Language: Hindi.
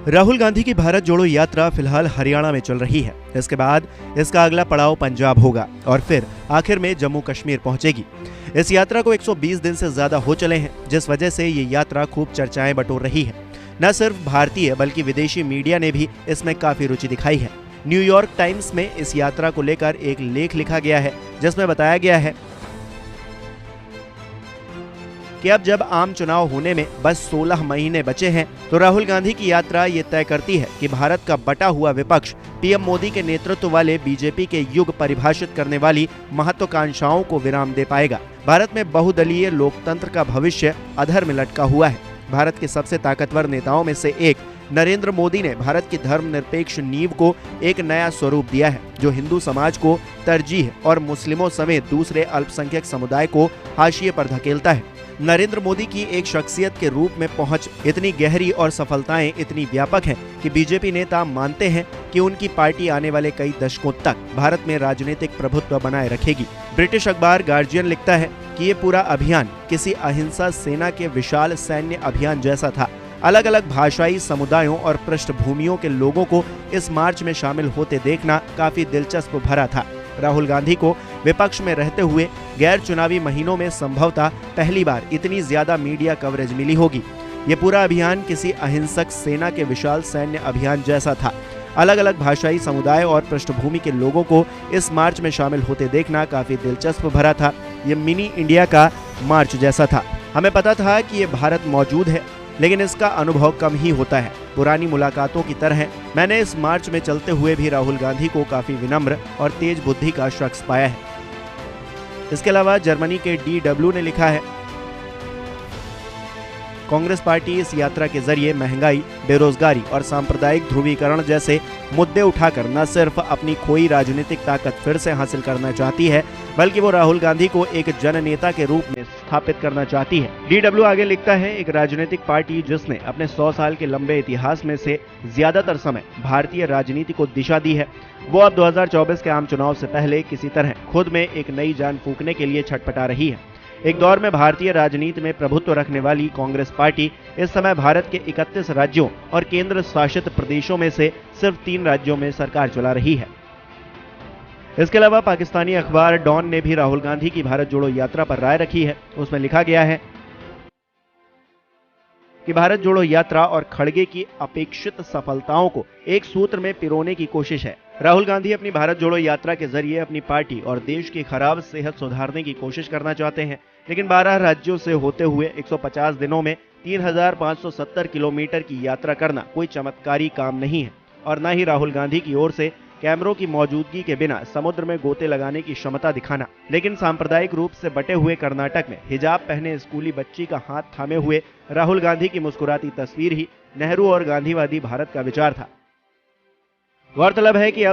राहुल गांधी की भारत जोड़ो यात्रा फिलहाल हरियाणा में चल रही है। इसके बाद इसका अगला पड़ाव पंजाब होगा और फिर आखिर में जम्मू कश्मीर पहुंचेगी। इस यात्रा को 120 दिन से ज्यादा हो चले हैं, जिस वजह से ये यात्रा खूब चर्चाएं बटोर रही है। न सिर्फ भारतीय बल्कि विदेशी मीडिया ने भी इसमें काफी रुचि दिखाई है। न्यूयॉर्क टाइम्स में इस यात्रा को लेकर एक लेख लिखा गया है, जिसमें बताया गया है कि अब जब आम चुनाव होने में बस 16 महीने बचे हैं, तो राहुल गांधी की यात्रा ये तय करती है कि भारत का बटा हुआ विपक्ष पीएम मोदी के नेतृत्व वाले बीजेपी के युग परिभाषित करने वाली महत्वाकांक्षाओं को विराम दे पाएगा। भारत में बहुदलीय लोकतंत्र का भविष्य अधर में लटका हुआ है। भारत के सबसे ताकतवर नेताओं में से एक नरेंद्र मोदी ने भारत की धर्मनिरपेक्ष नींव को एक नया स्वरूप दिया है, जो हिंदू समाज को तरजीह और मुस्लिमों समेत दूसरे अल्पसंख्यक समुदाय को हाशिए पर धकेलता है। नरेंद्र मोदी की एक शख्सियत के रूप में पहुंच इतनी गहरी और सफलताएं इतनी व्यापक हैं कि बीजेपी नेता मानते हैं कि उनकी पार्टी आने वाले कई दशकों तक भारत में राजनीतिक प्रभुत्व बनाए रखेगी। ब्रिटिश अखबार गार्जियन लिखता है कि ये पूरा अभियान किसी अहिंसा सेना के विशाल सैन्य अभियान जैसा था। अलग अलग भाषाई समुदायों और पृष्ठभूमियों के लोगों को इस मार्च में शामिल होते देखना काफी दिलचस्प भरा था। राहुल गांधी को विपक्ष में रहते हुए गैर चुनावी महीनों में संभवतः पहली बार इतनी ज्यादा मीडिया कवरेज मिली होगी। ये पूरा अभियान किसी अहिंसक सेना के विशाल सैन्य अभियान जैसा था। अलग अलग भाषाई समुदाय और पृष्ठभूमि के लोगों को इस मार्च में शामिल होते देखना काफी दिलचस्प भरा था। ये मिनी इंडिया का मार्च जैसा था। हमें पता था कि ये भारत मौजूद है, लेकिन इसका अनुभव कम ही होता है। पुरानी मुलाकातों की तरह मैंने इस मार्च में चलते हुए भी राहुल गांधी को काफी विनम्र और तेज बुद्धि का शख्स पाया है। इसके अलावा जर्मनी के DW ने लिखा है, कांग्रेस पार्टी इस यात्रा के जरिए महंगाई, बेरोजगारी और सांप्रदायिक ध्रुवीकरण जैसे मुद्दे उठाकर न सिर्फ अपनी खोई राजनीतिक ताकत फिर से हासिल करना चाहती है, बल्कि वो राहुल गांधी को एक जननेता के रूप में स्थापित करना चाहती है। DW आगे लिखता है, एक राजनीतिक पार्टी जिसने अपने 100 साल के लंबे इतिहास में से ज्यादातर समय भारतीय राजनीति को दिशा दी है, वो अब 2024 के आम चुनाव से पहले किसी तरह खुद में एक नई जान फूंकने के लिए छटपटा रही है। एक दौर में भारतीय राजनीति में प्रभुत्व रखने वाली कांग्रेस पार्टी इस समय भारत के 31 राज्यों और केंद्र शासित प्रदेशों में से सिर्फ 3 राज्यों में सरकार चला रही है। इसके अलावा पाकिस्तानी अखबार डॉन ने भी राहुल गांधी की भारत जोड़ो यात्रा पर राय रखी है। उसमें लिखा गया है कि भारत जोड़ो यात्रा और खड़गे की अपेक्षित सफलताओं को एक सूत्र में पिरोने की कोशिश है। राहुल गांधी अपनी भारत जोड़ो यात्रा के जरिए अपनी पार्टी और देश की खराब सेहत सुधारने की कोशिश करना चाहते हैं, लेकिन 12 राज्यों से होते हुए 150 दिनों में 3570 किलोमीटर की यात्रा करना कोई चमत्कारी काम नहीं है और न ही राहुल गांधी की ओर से कैमरों की मौजूदगी के बिना समुद्र में गोते लगाने की क्षमता दिखाना। लेकिन सांप्रदायिक रूप से बटे हुए कर्नाटक में हिजाब पहने स्कूली बच्ची का हाथ थामे हुए राहुल गांधी की मुस्कुराती तस्वीर ही नेहरू और गांधीवादी भारत का विचार था। गौरतलब है कि अब